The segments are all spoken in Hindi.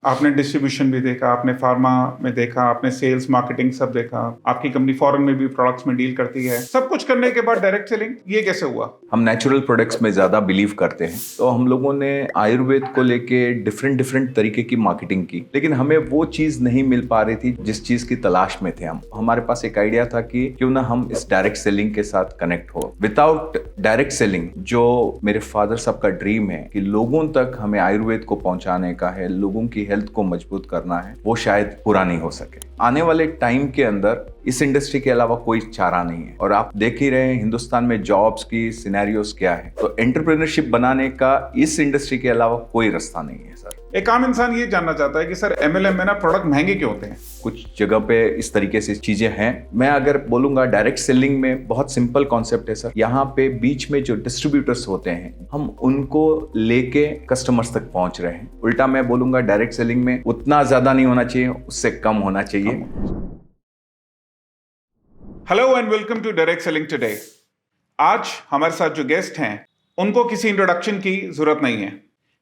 आपने डिस्ट्रीब्यूशन भी देखा, आपने फार्मा में देखा, आपने सेल्स मार्केटिंग सब देखा, आपकी कंपनी फॉरेन में भी प्रोडक्ट्स में डील करती है। सब कुछ करने के बाद डायरेक्ट सेलिंग ये कैसे हुआ? हम नेचुरल प्रोडक्ट्स में ज़्यादा बिलीव करते हैं, तो हम लोगों ने आयुर्वेद को लेके डिफरेंट डिफरेंट तरीके की मार्केटिंग की, लेकिन हमें वो चीज़ नहीं मिल पा रही थी जिस चीज़ की तलाश में थे हम। हमारे पास एक आइडिया था कि क्यों ना हम इस डायरेक्ट सेलिंग के साथ कनेक्ट हो। विदाउट डायरेक्ट सेलिंग, जो मेरे फादर साहब का ड्रीम है कि लोगों तक हमें आयुर्वेद को पहुंचाने का है, लोगों की हेल्थ को मजबूत करना है, वो शायद पूरा नहीं हो सके। आने वाले टाइम के अंदर इस इंडस्ट्री के अलावा कोई चारा नहीं है, और आप देख ही रहे हैं हिंदुस्तान में जॉब्स की सिनेरियोस क्या है। तो एंटरप्रेन्योरशिप बनाने का इस इंडस्ट्री के अलावा कोई रास्ता नहीं है सर। एक आम इंसान ये जानना चाहता है कि सर एमएलएम में ना प्रोडक्ट महंगे क्यों होते हैं? कुछ जगह पे इस तरीके से चीजें हैं। मैं अगर बोलूंगा डायरेक्ट सेलिंग में बहुत सिंपल कॉन्सेप्ट है सर। यहाँ पे बीच में जो डिस्ट्रीब्यूटर्स होते हैं, हम उनको लेके कस्टमर्स तक पहुंच रहे हैं। उल्टा मैं बोलूंगा डायरेक्ट सेलिंग में उतना ज्यादा नहीं होना चाहिए, उससे कम होना चाहिए। Hello and welcome to direct selling today. आज हमारे साथ जो गेस्ट हैं उनको किसी इंट्रोडक्शन की जरूरत नहीं है।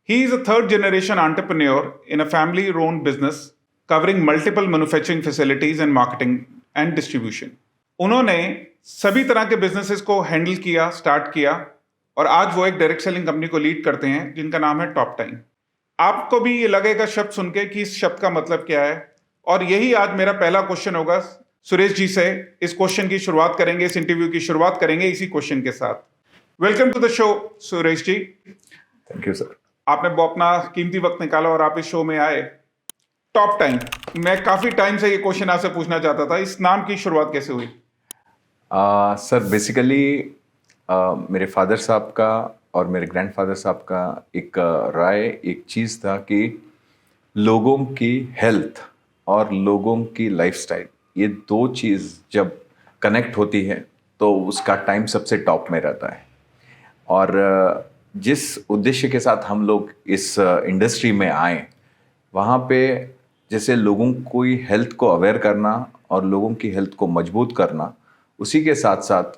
He is a third generation entrepreneur in a family owned business covering multiple manufacturing facilities and marketing and distribution. उन्होंने सभी तरह के बिजनेसेस को हैंडल किया, स्टार्ट किया, और आज वो एक डायरेक्ट सेलिंग कंपनी को लीड करते हैं जिनका नाम है टॉप टाइम। आपको भी ये लगेगा शब्द सुन के कि इस शब्द का मतलब क्या है, और यही आज मेरा पहला क्वेश्चन होगा सुरेश जी से। इस क्वेश्चन की शुरुआत करेंगे, इस इंटरव्यू की शुरुआत करेंगे इसी क्वेश्चन के साथ। Welcome to the show Suresh ji. Thank you sir. आपने वो अपना कीमती वक्त निकाला और आप इस शो में आए। टॉप टाइम, मैं काफी टाइम से ये क्वेश्चन आपसे पूछना चाहता था, इस नाम की शुरुआत कैसे हुई? सर बेसिकली मेरे फादर साहब का और मेरे ग्रैंडफादर साहब का एक राय, एक चीज़ था कि लोगों की हेल्थ और लोगों की लाइफस्टाइल, ये दो चीज़ जब कनेक्ट होती है तो उसका टाइम सबसे टॉप में रहता है। और जिस उद्देश्य के साथ हम लोग इस इंडस्ट्री में आए, वहाँ पे जैसे लोगों को हेल्थ को अवेयर करना और लोगों की हेल्थ को मजबूत करना, उसी के साथ साथ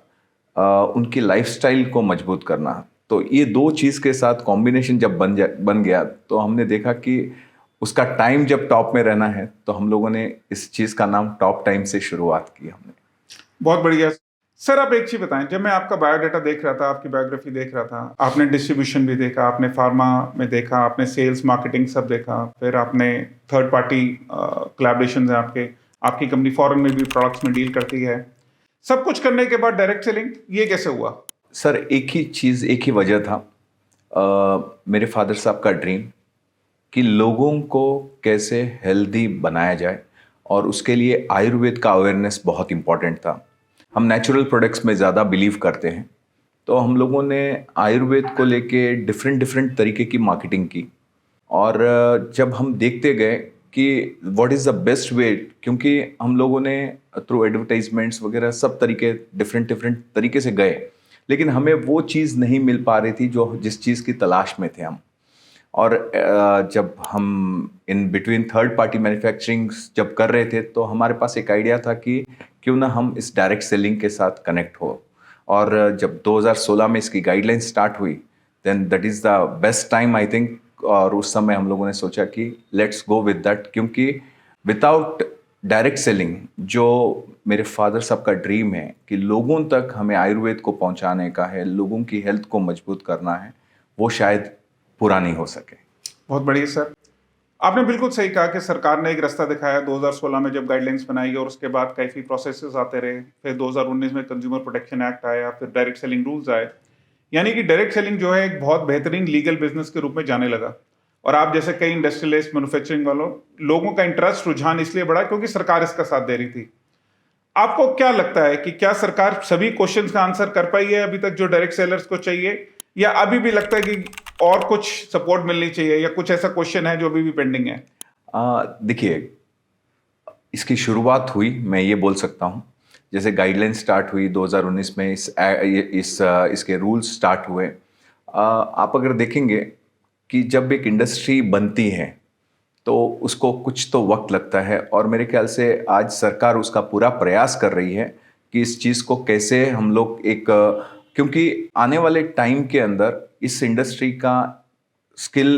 उनकी लाइफस्टाइल को मजबूत करना, तो ये दो चीज़ के साथ कॉम्बिनेशन जब बन गया तो हमने देखा कि उसका टाइम जब टॉप में रहना है, तो हम लोगों ने इस चीज़ का नाम टॉप टाइम से शुरुआत की हमने। बहुत बढ़िया सर। आप एक चीज बताएं, जब मैं आपका बायोडाटा देख रहा था, आपकी बायोग्राफी देख रहा था, आपने डिस्ट्रीब्यूशन भी देखा, आपने फार्मा में देखा, आपने सेल्स मार्केटिंग सब देखा, फिर आपने थर्ड पार्टी कोलैबोरेशंस हैं आपकी कंपनी फॉरेन में भी प्रोडक्ट्स में डील करती है। सब कुछ करने के बाद डायरेक्ट सेलिंग ये कैसे हुआ? सर एक ही चीज़, एक ही वजह था, मेरे फादर साहब का ड्रीम कि लोगों को कैसे हेल्दी बनाया जाए, और उसके लिए आयुर्वेद का अवेयरनेस बहुत इम्पॉर्टेंट था। हम नेचुरल प्रोडक्ट्स में ज़्यादा बिलीव करते हैं, तो हम लोगों ने आयुर्वेद को लेके डिफरेंट डिफरेंट तरीके की मार्केटिंग की। और जब हम देखते गए कि what is the best way, क्योंकि हम लोगों ने थ्रू एडवर्टाइजमेंट्स वगैरह सब तरीके डिफरेंट डिफरेंट तरीके से गए, लेकिन हमें वो चीज़ नहीं मिल पा रही थी जो जिस चीज़ की तलाश में थे हम। और जब हम in between third party manufacturing जब कर रहे थे, तो हमारे पास एक आइडिया था कि क्यों ना हम इस डायरेक्ट सेलिंग के साथ कनेक्ट हो। और जब 2016 में इसकी गाइडलाइन स्टार्ट हुई, then that is the best time I think. और उस समय हम लोगों ने सोचा कि लेट्स गो विद दैट, क्योंकि विदाउट डायरेक्ट सेलिंग, जो मेरे फादर साहब का ड्रीम है कि लोगों तक हमें आयुर्वेद को पहुंचाने का है, लोगों की हेल्थ को मजबूत करना है, वो शायद पूरा नहीं हो सके। बहुत बढ़िया सर। आपने बिल्कुल सही कहा कि सरकार ने एक रास्ता दिखाया 2016 में जब गाइडलाइंस बनाई, और उसके बाद काफ़ी प्रोसेसेस आते रहे। फिर 2019 में कंज्यूमर प्रोटेक्शन एक्ट आया, फिर डायरेक्ट सेलिंग रूल्स आए। यानी कि डायरेक्ट सेलिंग जो है एक बहुत बेहतरीन लीगल बिजनेस के रूप में जाने लगा। और आप जैसे कई इंडस्ट्रियलिस्ट, मैन्युफैक्चरिंग वालों, लोगों का इंटरेस्ट, रुझान इसलिए बढ़ा क्योंकि सरकार इसका साथ दे रही थी। आपको क्या लगता है कि क्या सरकार सभी क्वेश्चंस का आंसर कर पाई है अभी तक जो डायरेक्ट सेलर्स को चाहिए, या अभी भी लगता है कि और कुछ सपोर्ट मिलनी चाहिए, या कुछ ऐसा क्वेश्चन है जो अभी भी पेंडिंग है? देखिए, इसकी शुरुआत हुई, मैं ये बोल सकता हूँ, जैसे गाइडलाइन स्टार्ट हुई 2019 में, इसके रूल्स स्टार्ट हुए। आप अगर देखेंगे कि जब एक इंडस्ट्री बनती है तो उसको कुछ तो वक्त लगता है, और मेरे ख्याल से आज सरकार उसका पूरा प्रयास कर रही है कि इस चीज़ को कैसे हम लोग एक क्योंकि आने वाले टाइम के अंदर इस इंडस्ट्री का स्किल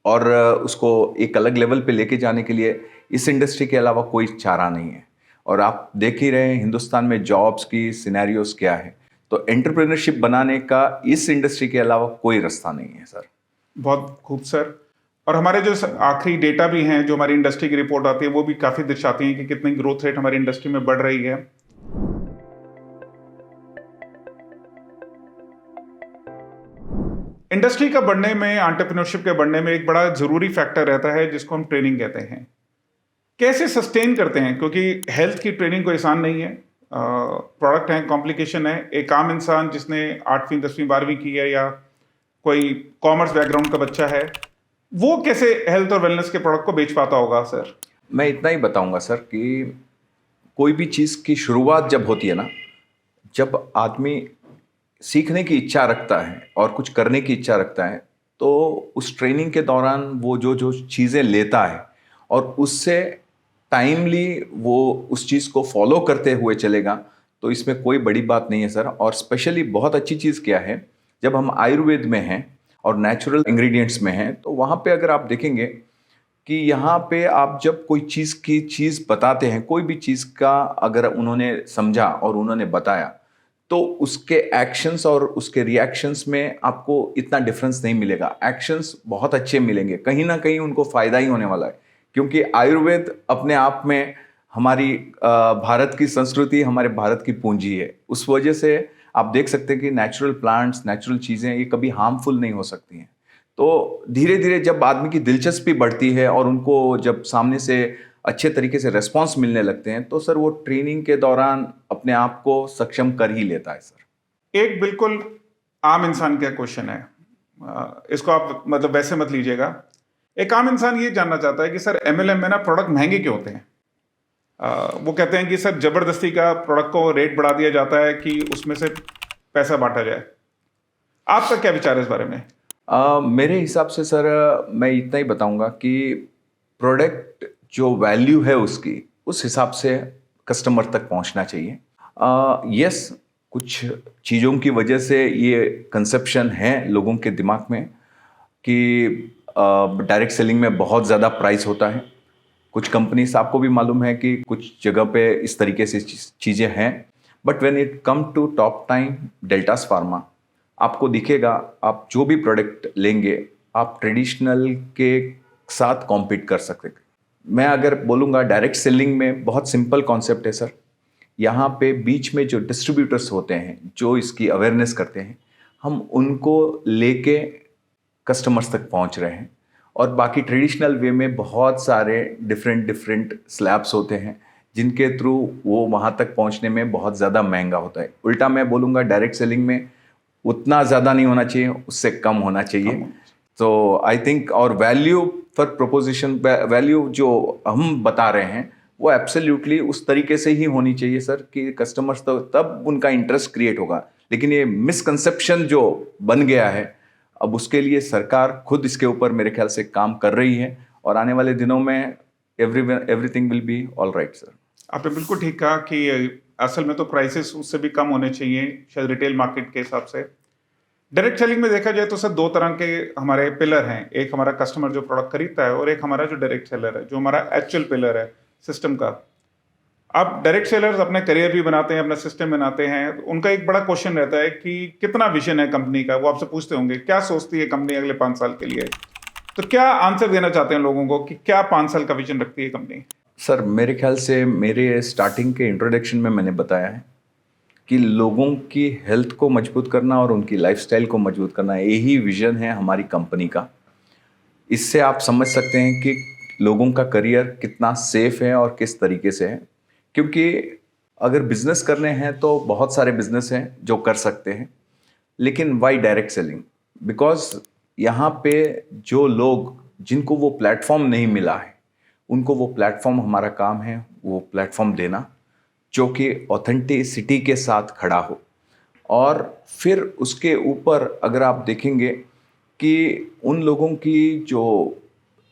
और उसको एक अलग लेवल पे लेके जाने के लिए इस इंडस्ट्री के अलावा कोई चारा नहीं है। और आप देख ही रहे हैं हिंदुस्तान में जॉब्स की सिनेरियोस क्या है, तो एंटरप्रेन्योरशिप बनाने का इस इंडस्ट्री के अलावा कोई रास्ता नहीं है सर। बहुत खूब सर। और हमारे जो आखिरी डेटा भी हैं, जो हमारी इंडस्ट्री की रिपोर्ट आती है, वो भी काफ़ी दर्शाती हैं कि कितनी ग्रोथ रेट हमारी इंडस्ट्री में बढ़ रही है। इंडस्ट्री का बढ़ने में, एंटरप्रेन्योरशिप के बढ़ने में एक बड़ा ज़रूरी फैक्टर रहता है जिसको हम ट्रेनिंग कहते हैं। कैसे सस्टेन करते हैं, क्योंकि हेल्थ की ट्रेनिंग कोई आसान नहीं है। प्रोडक्ट है, कॉम्प्लिकेशन है। एक आम इंसान जिसने 8वीं 10वीं 12वीं की है या कोई कॉमर्स बैकग्राउंड का बच्चा है, वो कैसे हेल्थ और वेलनेस के प्रोडक्ट को बेच पाता होगा सर? मैं इतना ही बताऊंगा सर कि कोई भी चीज़ की शुरुआत जब होती है ना, जब आदमी सीखने की इच्छा रखता है और कुछ करने की इच्छा रखता है, तो उस ट्रेनिंग के दौरान वो जो जो चीज़ें लेता है और उससे टाइमली वो उस चीज़ को फॉलो करते हुए चलेगा, तो इसमें कोई बड़ी बात नहीं है सर। और स्पेशली बहुत अच्छी चीज़ क्या है, जब हम आयुर्वेद में हैं और नेचुरल इंग्रेडिएंट्स में हैं, तो वहाँ पे अगर आप देखेंगे कि यहाँ पे आप जब कोई चीज़ की चीज़ बताते हैं, कोई भी चीज़ का अगर उन्होंने समझा और उन्होंने बताया, तो उसके एक्शंस और उसके रिएक्शंस में आपको इतना डिफरेंस नहीं मिलेगा। एक्शंस बहुत अच्छे मिलेंगे, कहीं ना कहीं उनको फ़ायदा ही होने वाला है, क्योंकि आयुर्वेद अपने आप में हमारी भारत की संस्कृति, हमारे भारत की पूंजी है। उस वजह से आप देख सकते हैं कि नेचुरल प्लांट्स, नेचुरल चीज़ें ये कभी हार्मफुल नहीं हो सकती हैं। तो धीरे धीरे जब आदमी की दिलचस्पी बढ़ती है और उनको जब सामने से अच्छे तरीके से रिस्पॉन्स मिलने लगते हैं, तो सर वो ट्रेनिंग के दौरान अपने आप को सक्षम कर ही लेता है सर। एक बिल्कुल आम इंसान का क्वेश्चन है, इसको आप मतलब वैसे मत लीजिएगा। एक आम इंसान ये जानना चाहता है कि सर एमएलएम में ना प्रोडक्ट महंगे क्यों होते हैं? वो कहते हैं कि सर जबरदस्ती का प्रोडक्ट को रेट बढ़ा दिया जाता है कि उसमें से पैसा बांटा जाए। आपका क्या विचार है इस बारे में? मेरे हिसाब से सर मैं इतना ही बताऊंगा कि प्रोडक्ट जो वैल्यू है उसकी, उस हिसाब से कस्टमर तक पहुंचना चाहिए। यस, कुछ चीज़ों की वजह से ये कंसेप्शन है लोगों के दिमाग में कि डायरेक्ट सेलिंग में बहुत ज़्यादा प्राइस होता है। कुछ कंपनीज, आपको भी मालूम है कि कुछ जगह पे इस तरीके से चीज़ें हैं, but when it come to top time deltas pharma, आपको दिखेगा, आप जो भी प्रोडक्ट लेंगे आप ट्रेडिशनल के साथ कॉम्पीट कर सकते हैं। मैं अगर बोलूँगा डायरेक्ट सेलिंग में बहुत सिंपल कॉन्सेप्ट है सर। यहाँ पे बीच में जो डिस्ट्रीब्यूटर्स होते हैं, जो इसकी अवेयरनेस करते हैं, हम उनको लेके कस्टमर्स तक पहुँच रहे हैं। और बाकी ट्रेडिशनल वे में बहुत सारे डिफरेंट स्लैब्स होते हैं जिनके थ्रू वो वहाँ तक पहुँचने में बहुत ज़्यादा महंगा होता है। उल्टा मैं बोलूँगा डायरेक्ट सेलिंग में उतना ज़्यादा नहीं होना चाहिए, उससे कम होना चाहिए। तो आई थिंक, और वैल्यू फॉर प्रोपोजिशन, वैल्यू जो हम बता रहे हैं वो एब्सोल्युटली उस तरीके से ही होनी चाहिए सर कि कस्टमर्स तो तब उनका इंटरेस्ट क्रिएट होगा। लेकिन ये मिसकंसेप्शन जो बन गया है, अब उसके लिए सरकार खुद इसके ऊपर मेरे ख्याल से काम कर रही है, और आने वाले दिनों में everything will be all right sir. आपने बिल्कुल ठीक कहा कि असल में तो प्राइसेस उससे भी कम होने चाहिए शायद रिटेल मार्केट के हिसाब से। डायरेक्ट सेलिंग में देखा जाए तो सर दो तरह के हमारे पिलर हैं। एक हमारा कस्टमर जो प्रोडक्ट खरीदता है, और एक हमारा जो डायरेक्ट सेलर है, जो हमारा एक्चुअल पिलर है सिस्टम का। अब डायरेक्ट सेलर्स अपने करियर भी बनाते हैं, अपना सिस्टम बनाते हैं। उनका एक बड़ा क्वेश्चन रहता है कि कितना विजन है कंपनी का। वो आपसे पूछते होंगे क्या सोचती है कंपनी अगले 5 साल के लिए। तो क्या आंसर देना चाहते हैं लोगों को कि क्या 5 साल का विजन रखती है कंपनी? सर मेरे ख्याल से मेरे स्टार्टिंग के इंट्रोडक्शन में मैंने बताया है कि लोगों की हेल्थ को मजबूत करना और उनकी लाइफस्टाइल को मजबूत करना, यही विजन है हमारी कंपनी का। इससे आप समझ सकते हैं कि लोगों का करियर कितना सेफ है और किस तरीके से है। क्योंकि अगर बिजनेस करने हैं तो बहुत सारे बिजनेस हैं जो कर सकते हैं, लेकिन वाई डायरेक्ट सेलिंग? बिकॉज यहाँ पे जो लोग, जिनको वो प्लेटफॉर्म नहीं मिला है, उनको वो प्लेटफॉर्म, हमारा काम है वो प्लेटफॉर्म देना जो कि ऑथेंटिसिटी के साथ खड़ा हो। और फिर उसके ऊपर अगर आप देखेंगे कि उन लोगों की जो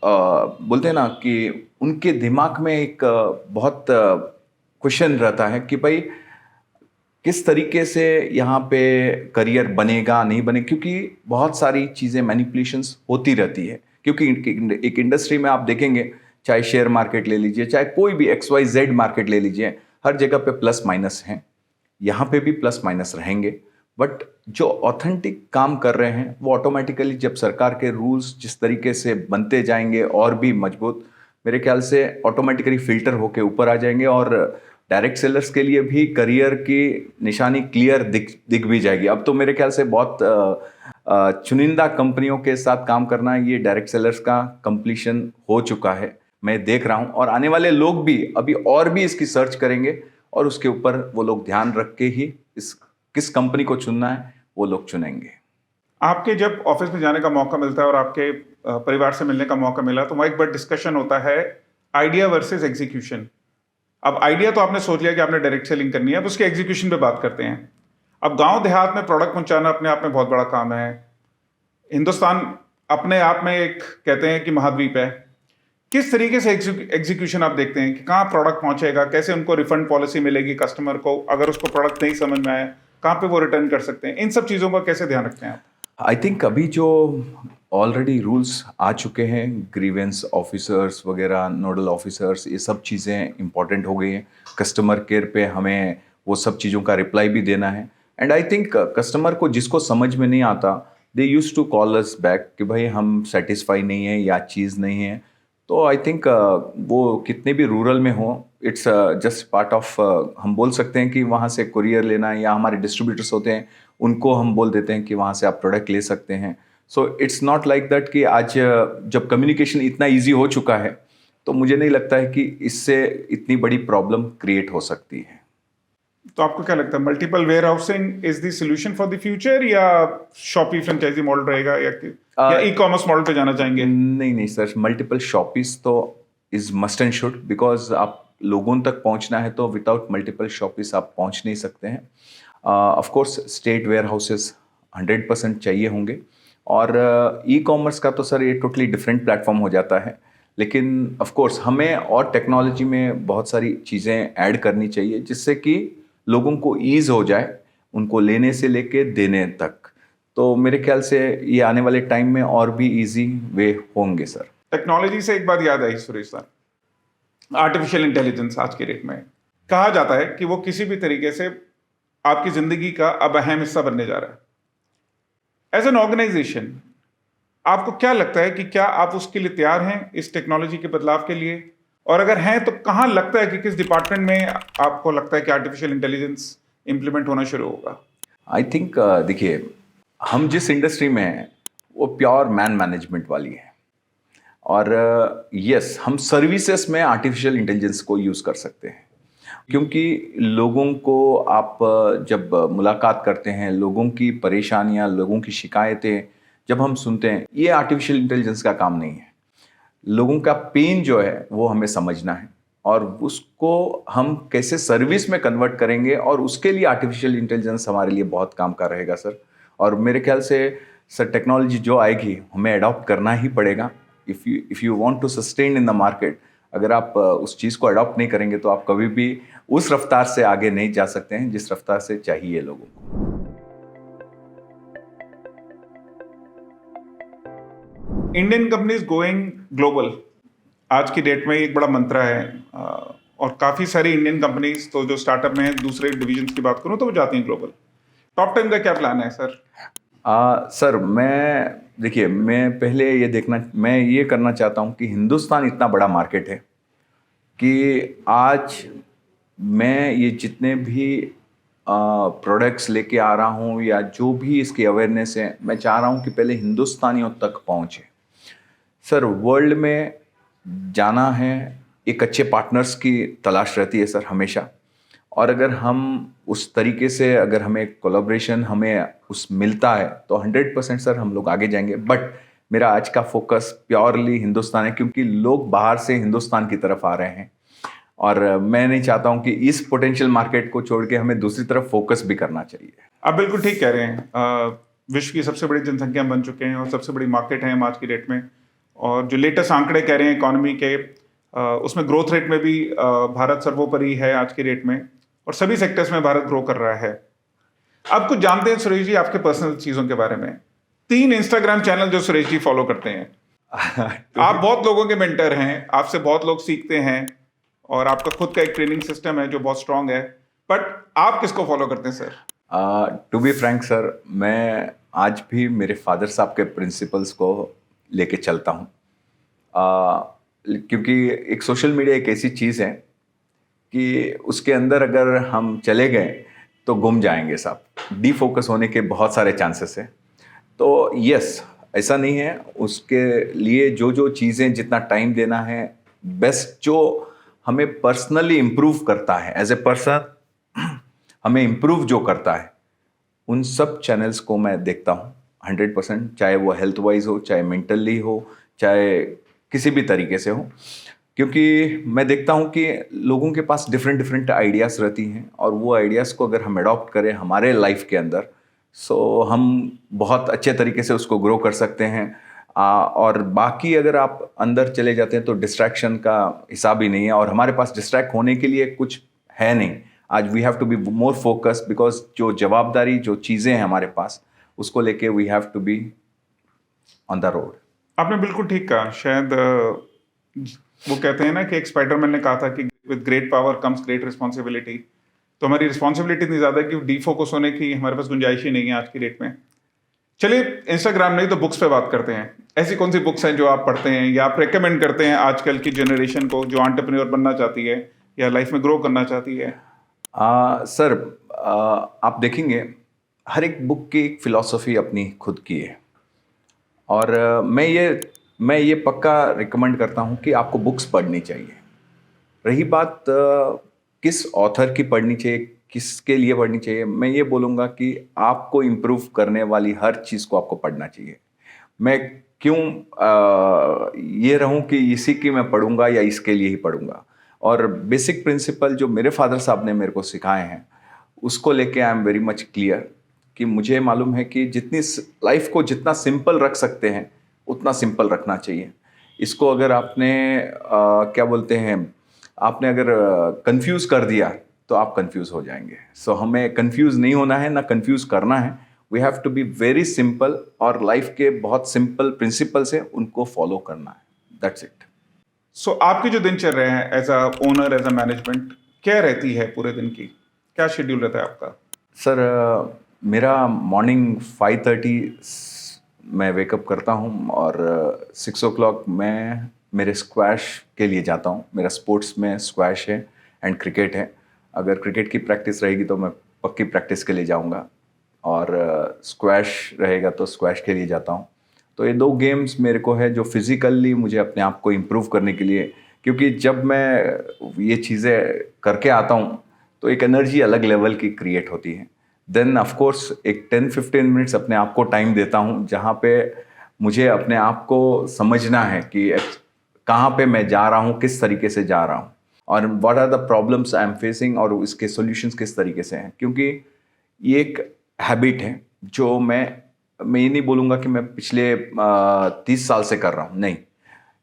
बोलते हैं ना कि उनके दिमाग में एक बहुत क्वेश्चन रहता है कि भाई किस तरीके से यहाँ पे करियर बनेगा नहीं बने, क्योंकि बहुत सारी चीज़ें मैनिपुलेशंस होती रहती है क्योंकि एक इंडस्ट्री में आप देखेंगे, चाहे शेयर मार्केट ले लीजिए, चाहे कोई भी XYZ मार्केट ले लीजिए, हर जगह पे प्लस माइनस हैं। यहाँ पे भी प्लस माइनस रहेंगे, बट जो ऑथेंटिक काम कर रहे हैं वो ऑटोमेटिकली जब सरकार के रूल्स जिस तरीके से बनते जाएंगे और भी मजबूत, मेरे ख्याल से ऑटोमेटिकली फिल्टर होके ऊपर आ जाएंगे और डायरेक्ट सेलर्स के लिए भी करियर की निशानी क्लियर दिख भी जाएगी। अब तो मेरे ख्याल से बहुत चुनिंदा कंपनियों के साथ काम करना, ये डायरेक्ट सेलर्स का कंप्लीशन हो चुका है, मैं देख रहा हूँ। और आने वाले लोग भी अभी और भी इसकी सर्च करेंगे और उसके ऊपर वो लोग ध्यान रख के ही किस कंपनी को चुनना है वो लोग चुनेंगे। आपके जब ऑफिस में जाने का मौका मिलता है और आपके परिवार से मिलने का मौका मिला तो वहाँ एक बड़ा डिस्कशन होता है आइडिया वर्सेस एग्जीक्यूशन। अब आइडिया तो आपने सोच लिया कि आपने डायरेक्ट सेलिंग करनी है, अब उसके एग्जीक्यूशन पे बात करते हैं। अब गांव देहात में प्रोडक्ट पहुंचाना अपने आप में बहुत बड़ा काम है। हिंदुस्तान अपने आप में एक कहते हैं कि महाद्वीप है। किस तरीके से एग्जीक्यूशन आप देखते हैं कि कहाँ प्रोडक्ट पहुंचेगा, कैसे उनको रिफंड पॉलिसी मिलेगी कस्टमर को, अगर उसको प्रोडक्ट नहीं समझ में आए कहाँ पे वो रिटर्न कर सकते हैं, इन सब चीज़ों का कैसे ध्यान रखते हैं आप? आई थिंक अभी जो ऑलरेडी रूल्स आ चुके हैं, ग्रीवेंस ऑफिसर्स वगैरह, नोडल ऑफिसर्स, ये सब चीज़ें इंपॉर्टेंट हो गई हैं। कस्टमर केयर पे हमें वो सब चीज़ों का रिप्लाई भी देना है। एंड आई थिंक कस्टमर को जिसको समझ में नहीं आता, they used to call us back कि भाई हम सेटिस्फाई नहीं है या चीज़ नहीं है। तो आई थिंक वो कितने भी रूरल में हो, इट्स जस्ट पार्ट ऑफ, हम बोल सकते हैं कि वहाँ से कुरियर लेना है, या हमारे डिस्ट्रीब्यूटर्स होते हैं उनको हम बोल देते हैं कि वहाँ से आप प्रोडक्ट ले सकते हैं। So it's not like that कि आज जब कम्युनिकेशन इतना ईजी हो चुका है तो मुझे नहीं लगता है कि इससे इतनी बड़ी प्रॉब्लम क्रिएट हो सकती है। तो आपको क्या लगता है multiple warehousing is the solution for the future, या शॉपी फ्रेंचाइजी मॉडल रहेगा, या ई कॉमर्स मॉडल पे जाना चाहेंगे? नहीं सर, मल्टीपल शॉपीज तो is must and should, because आप लोगों तक पहुंचना है तो विदाउट मल्टीपल शॉपीज आप पहुंच नहीं सकते हैं। Of course state warehouses 100% चाहिए होंगे, और ई कॉमर्स का तो सर ये टोटली डिफरेंट प्लेटफॉर्म हो जाता है। लेकिन ऑफ कोर्स हमें और टेक्नोलॉजी में बहुत सारी चीज़ें ऐड करनी चाहिए जिससे कि लोगों को ईज़ हो जाए उनको लेने से लेके देने तक। तो मेरे ख्याल से ये आने वाले टाइम में और भी इजी वे होंगे सर। टेक्नोलॉजी से एक बात याद आई सुरेश सर, आर्टिफिशियल इंटेलिजेंस आज के डेट में कहा जाता है कि वो किसी भी तरीके से आपकी जिंदगी का अब अहम हिस्सा बनने जा रहा है। एज एन ऑर्गेनाइजेशन आपको क्या लगता है कि क्या आप उसके लिए तैयार हैं, इस टेक्नोलॉजी के बदलाव के लिए? और अगर हैं तो कहाँ लगता है कि किस डिपार्टमेंट में आपको लगता है कि आर्टिफिशियल इंटेलिजेंस इंप्लीमेंट होना शुरू होगा? आई थिंक देखिए, हम जिस इंडस्ट्री में हैं वो प्योर मैन मैनेजमेंट वाली है, और यस हम सर्विसेज में आर्टिफिशियल इंटेलिजेंस को यूज़ कर सकते हैं, क्योंकि लोगों को आप जब मुलाकात करते हैं, लोगों की परेशानियां, लोगों की शिकायतें जब हम सुनते हैं, ये आर्टिफिशियल इंटेलिजेंस का काम नहीं है। लोगों का पेन जो है वो हमें समझना है और उसको हम कैसे सर्विस में कन्वर्ट करेंगे, और उसके लिए आर्टिफिशियल इंटेलिजेंस हमारे लिए बहुत काम का रहेगा सर। और मेरे ख्याल से सर टेक्नोलॉजी जो आएगी हमें अडॉप्ट करना ही पड़ेगा। If you want to sustain in the market, अगर आप उस चीज़ को अडॉप्ट नहीं करेंगे तो आप कभी भी उस रफ्तार से आगे नहीं जा सकते हैं जिस रफ्तार से चाहिए लोगों को। इंडियन कंपनीज गोइंग ग्लोबल आज की डेट में एक बड़ा मंत्र है, और काफ़ी सारी इंडियन कंपनीज तो जो स्टार्टअप में है, दूसरे डिविजन्स की बात करूँ तो वो जाती हैं ग्लोबल। टॉप 10 का क्या प्लान है सर? सर देखिए, मैं ये करना चाहता हूँ कि हिंदुस्तान इतना बड़ा मार्केट है कि आज मैं ये जितने भी प्रोडक्ट्स लेके आ रहा हूँ या जो भी इसकी अवेयरनेस है, मैं चाह रहा हूँ कि पहले हिंदुस्तानियों तक पहुँचे। सर वर्ल्ड में जाना है, एक अच्छे पार्टनर्स की तलाश रहती है सर हमेशा, और अगर हम उस तरीके से अगर हमें कोलैबोरेशन हमें उस मिलता है तो 100% सर हम लोग आगे जाएंगे। बट मेरा आज का फोकस प्योरली हिंदुस्तान है, क्योंकि लोग बाहर से हिंदुस्तान की तरफ आ रहे हैं और मैं नहीं चाहता हूं कि इस पोटेंशियल मार्केट को छोड़ के हमें दूसरी तरफ फोकस भी करना चाहिए। आप बिल्कुल ठीक कह रहे हैं। विश्व की सबसे बड़ी जनसंख्या बन चुके हैं और सबसे बड़ी मार्केट है हम आज की डेट में, और जो लेटेस्ट आंकड़े कह रहे हैं इकोनॉमी के, उसमें ग्रोथ रेट में भी भारत सर्वोपरि है आज की डेट में, और सभी सेक्टर्स में भारत ग्रो कर रहा है। अब कुछ जानते हैं सुरेश जी आपके पर्सनल चीज़ों के बारे में। 3 इंस्टाग्राम चैनल जो सुरेश जी फॉलो करते हैं। आप बहुत लोगों के मेंटर हैं, आपसे बहुत लोग सीखते हैं और आपका खुद का एक ट्रेनिंग सिस्टम है जो बहुत स्ट्रांग है, बट आप किसको फॉलो करते हैं sir? To be frank sir, मैं आज भी मेरे फादर साहब के प्रिंसिपल्स को लेके चलता हूँ, क्योंकि एक सोशल मीडिया एक ऐसी चीज़ है कि उसके अंदर अगर हम चले गए तो गुम जाएंगे साहब, डीफोकस होने के बहुत सारे चांसेस हैं। तो यस, ऐसा नहीं है, उसके लिए जो जो चीज़ें जितना टाइम देना है, बेस्ट जो हमें पर्सनली इम्प्रूव करता है एज ए पर्सन, हमें इम्प्रूव जो करता है, उन सब चैनल्स को मैं देखता हूँ 100%, चाहे वो हेल्थ वाइज हो, चाहे मेंटली हो, चाहे किसी भी तरीके से हो, क्योंकि मैं देखता हूँ कि लोगों के पास डिफरेंट डिफरेंट आइडियाज़ रहती हैं और वो आइडियाज़ को अगर हम अडॉप्ट करें हमारे लाइफ के अंदर, सो हम बहुत अच्छे तरीके से उसको ग्रो कर सकते हैं। और बाकी अगर आप अंदर चले जाते हैं तो डिस्ट्रैक्शन का हिसाब ही नहीं है, और हमारे पास डिस्ट्रैक्ट होने के लिए कुछ है नहीं। आज we have to be more focus, because जो जवाबदारी, जो चीज़ें हैं हमारे पास, उसको लेके we have to be on the road. आपने बिल्कुल ठीक कहा। शायद वो कहते हैं ना कि एक स्पाइडरमैन ने कहा था कि with great power comes great responsibility. तो हमारी रिस्पॉन्सिबिलिटी इतनी ज़्यादा है कि डीफोकस होने की हमारे पास गुंजाइश ही नहीं है आज की डेट में। चलिए, इंस्टाग्राम नहीं तो बुक्स पे बात करते हैं। ऐसी कौन सी बुक्स हैं जो आप पढ़ते हैं या आप रेकमेंड करते हैं आजकल की जनरेशन को जो एंटरप्रेन्योर बनना चाहती है या लाइफ में ग्रो करना चाहती है? सर, आप देखेंगे हर एक बुक की एक फ़िलॉसफी अपनी खुद की है, और मैं ये पक्का रिकमेंड करता हूँ कि आपको बुक्स पढ़नी चाहिए। रही बात किस ऑथर की पढ़नी चाहिए, किसके लिए पढ़नी चाहिए, मैं ये बोलूँगा कि आपको इम्प्रूव करने वाली हर चीज़ को आपको पढ़ना चाहिए। मैं क्यों ये रहूं कि इसी की मैं पढ़ूंगा या इसके लिए ही पढ़ूंगा। और बेसिक प्रिंसिपल जो मेरे फादर साहब ने मेरे को सिखाए हैं, उसको लेके I am very much clear कि मुझे मालूम है कि जितनी लाइफ को जितना सिंपल रख सकते हैं उतना सिंपल रखना चाहिए। इसको अगर आपने क्या बोलते हैं, आपने अगर कंफ्यूज कर दिया तो आप कंफ्यूज हो जाएंगे। सो हमें कंफ्यूज नहीं होना है, ना कंफ्यूज करना है। We have to be very simple, और लाइफ के बहुत सिंपल प्रिंसिपल्स हैं, उनको फॉलो करना है। That's it. सो आपकी जो दिनचर्या है as a owner, as a management, क्या रहती है पूरे दिन की? क्या शेड्यूल रहता है आपका? सर, मेरा मॉर्निंग 5:30 मैं वेकअप करता हूँ, और 6 o'clock मैं मेरे स्क्वैश के लिए जाता हूँ। मेरा स्पोर्ट्स में स्क्वैश है एंड क्रिकेट है। अगर क्रिकेट की प्रैक्टिस रहेगी तो मैं पक्की प्रैक्टिस के लिए जाऊँगा, और स्क्वैश रहेगा तो स्क्वैश के लिए जाता हूँ। तो ये 2 गेम्स मेरे को है जो फिज़िकली मुझे अपने आप को इम्प्रूव करने के लिए, क्योंकि जब मैं ये चीज़ें करके आता हूँ तो एक एनर्जी अलग लेवल की क्रिएट होती है। देन ऑफ कोर्स एक 10-15 मिनट्स अपने आप को टाइम देता हूँ, जहाँ पे मुझे अपने आप को समझना है कि कहाँ पे मैं जा रहा हूँ, किस तरीके से जा रहा हूँ, और what are the problems I am facing, और इसके सॉल्यूशंस किस तरीके से हैं। क्योंकि ये एक हैबिट है जो मैं ये नहीं बोलूँगा कि मैं पिछले 30 साल से कर रहा हूँ, नहीं।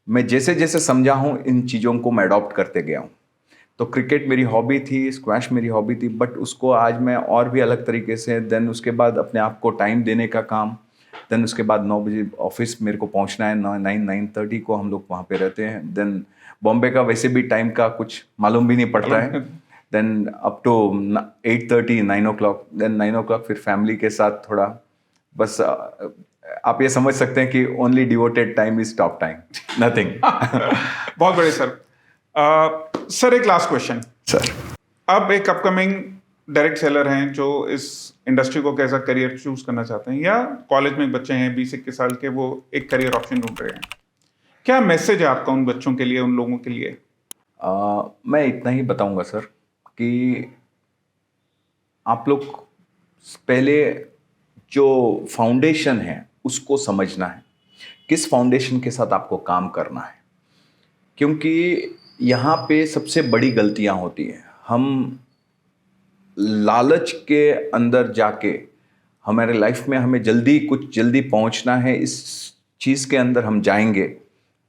मैं जैसे जैसे समझा हूँ इन चीज़ों को मैं अडॉप्ट करते गया हूँ। तो क्रिकेट मेरी हॉबी थी, स्क्वैश मेरी हॉबी थी, बट उसको आज मैं और भी अलग तरीके से, देन उसके बाद अपने आप को टाइम देने का काम, देन उसके बाद 9 बजे ऑफिस मेरे को पहुंचना है, 9-9:30 को हम लोग वहाँ पे रहते हैं। देन बॉम्बे का वैसे भी टाइम का कुछ मालूम भी नहीं पड़ता है। Then up to 8:30, 9 o'clock, then 9 o'clock फिर फैमिली के साथ थोड़ा, बस आप ये समझ सकते हैं कि only devoted time is top time, nothing. बहुत बड़े सर। सर, एक लास्ट क्वेश्चन सर, अब एक अपकमिंग डायरेक्ट सेलर हैं जो इस इंडस्ट्री को कैसा करियर चूज करना चाहते हैं, या कॉलेज में बच्चे हैं 20-21 साल के, वो एक करियर ऑप्शन ढूंढ रहे हैं, क्या मैसेज है आपका उन बच्चों के लिए, उन लोगों के लिए? मैं इतना ही बताऊंगा सर कि आप लोग पहले जो फाउंडेशन है उसको समझना है, किस फाउंडेशन के साथ आपको काम करना है। क्योंकि यहाँ पे सबसे बड़ी गलतियाँ होती हैं। हम लालच के अंदर जाके हमारे लाइफ में हमें कुछ जल्दी पहुँचना है, इस चीज़ के अंदर हम जाएंगे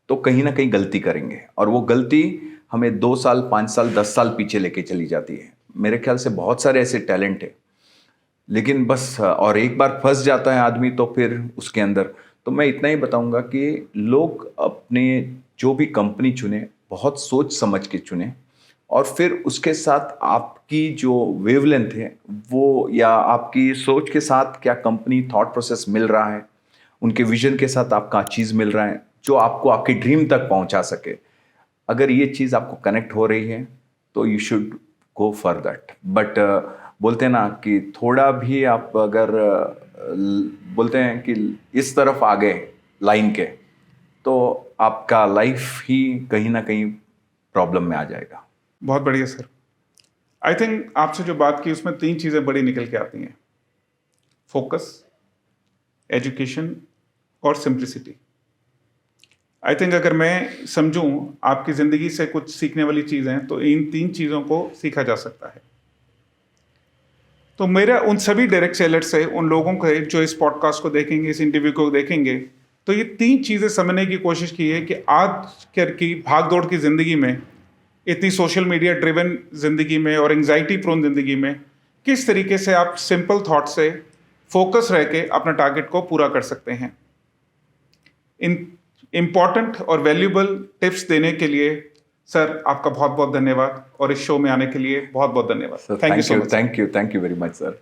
तो कहीं ना कहीं गलती करेंगे, और वो गलती हमें 2 साल, 5 साल, 10 साल पीछे लेके चली जाती है। मेरे ख्याल से बहुत सारे ऐसे टैलेंट हैं, लेकिन बस और एक बार फंस जाता है आदमी तो फिर उसके अंदर, तो मैं इतना ही बताऊंगा कि लोग अपने जो भी कंपनी चुने बहुत सोच समझ के चुने, और फिर उसके साथ आपकी जो वेवलेंथ है वो, या आपकी सोच के साथ क्या कंपनी थॉट प्रोसेस मिल रहा है, उनके विजन के साथ आपका चीज़ मिल रहा है जो आपको आपके ड्रीम तक पहुंचा सके। अगर ये चीज़ आपको कनेक्ट हो रही है तो you should go for that. But बोलते हैं ना कि थोड़ा भी आप अगर बोलते हैं कि इस तरफ आ गए लाइन के, तो आपका लाइफ ही कहीं ना कहीं प्रॉब्लम में आ जाएगा। बहुत बढ़िया सर। आई थिंक आपसे जो बात की उसमें 3 चीज़ें बड़ी निकल के आती हैं: फोकस, एजुकेशन और सिंप्लिसिटी। आई थिंक अगर मैं समझूं आपकी ज़िंदगी से कुछ सीखने वाली चीज़ें, तो इन 3 चीज़ों को सीखा जा सकता है। तो मेरा उन सभी डायरेक्ट सेलर्स से, उन लोगों को जो इस पॉडकास्ट को देखेंगे, इस इंटरव्यू को देखेंगे, तो ये 3 चीज़ें समझने की कोशिश की है कि आज की भाग दौड़ की ज़िंदगी में, इतनी सोशल मीडिया ड्रिवन ज़िंदगी में और एंग्जाइटी प्रोन ज़िंदगी में, किस तरीके से आप सिंपल थॉट से फोकस रह के अपना टारगेट को पूरा कर सकते हैं। इन इम्पॉर्टेंट और वैल्यूबल टिप्स देने के लिए सर आपका बहुत बहुत धन्यवाद, और इस शो में आने के लिए बहुत बहुत धन्यवाद। Thank you so much. Thank you very much sir.